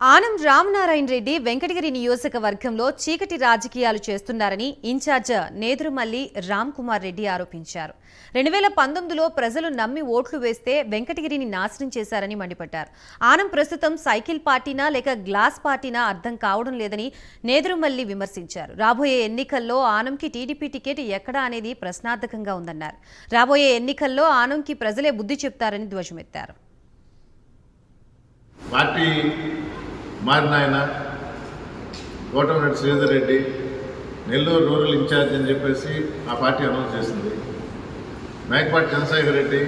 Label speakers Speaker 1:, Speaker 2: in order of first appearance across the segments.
Speaker 1: ఆనం రామనారాయణ రెడ్డి వెంకటగిరి నియోజకవర్గంలో చీకటి రాజకీయాలు చేస్తున్నారని ఇన్ఛార్జ్ నేదురుమల్లి రామ్ కుమార్ రెడ్డి ఆరోపించారు. 2019లో ప్రజలు నమ్మి ఓట్లు వేస్తే వెంకటగిరిని నాశనం చేశారని మండిపడ్డారు. ఆనం ప్రస్తుతం సైకిల్ పార్టీనా లేక గ్లాస్ పార్టీనా అర్థం కావడం లేదని నేదురుమల్లి విమర్శించారు. రాబోయే ఎన్నికల్లో ఆనంకి టీడీపీ టికెట్ ఎక్కడా అనేది ప్రశ్నార్థకంగా ఉందన్నారు. రాబోయే ఎన్నికల్లో ఆనంకి ప్రజలే బుద్ధి చెప్తారని ధ్వజమెత్తారు.
Speaker 2: పార్టీ మారిన ఆయన కోటమిరెడ్డి శ్రీధర్ రెడ్డి నెల్లూరు రూరల్ ఇన్ఛార్జ్ అని చెప్పేసి ఆ పార్టీ అనౌన్స్ చేసింది. మేకపాటి చంద్రశేఖర్ రెడ్డి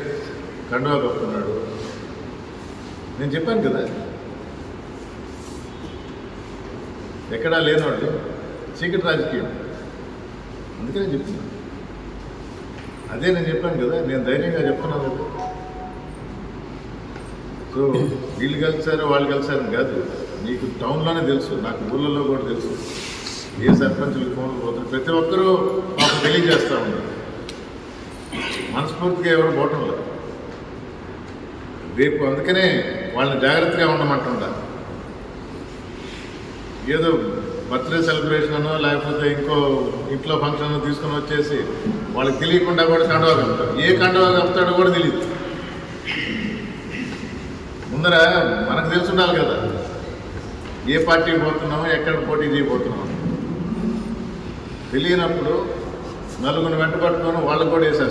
Speaker 2: కండువా కప్పుకున్నాడు. నేను చెప్పాను కదా, ఎక్కడా లేనివాళ్ళు చీకటి రాజకీయం, అందుకే నేను చెప్తున్నాను. అదే నేను చెప్పాను కదా, నేను ధైర్యంగా చెప్తున్నాను కదా. సో వీళ్ళు కలిసారు వాళ్ళు కలిసారని కాదు, నీకు టౌన్లోనే తెలుసు, నాకు ఊళ్ళలో కూడా తెలుసు. ఏ సర్పంచులు ఫోన్లు పోతున్నారు, ప్రతి ఒక్కరూ మాకు తెలియజేస్తూ ఉన్నారు. మనస్ఫూర్తిగా ఎవరు పోవటం లేదు. రేపు అందుకనే వాళ్ళని జాగ్రత్తగా ఉండమంటుందా. ఏదో బర్త్డే సెలబ్రేషన్ అనో లేకపోతే ఇంకో ఇంట్లో ఫంక్షన్ తీసుకొని వచ్చేసి వాళ్ళకి తెలియకుండా కూడా కండువా కలుపుతారు. ఏ కండువా కలుపుతాడో కూడా తెలియదు. ముందర మనకు తెలిసి ఉండాలి కదా, ఏ పార్టీకి పోతున్నామో ఎక్కడ పోటీ చేయబోతున్నామో. తెలియనప్పుడు నలుగురిని వెంట పట్టుకొని వాళ్ళకు కూడా వేసేస్తారు.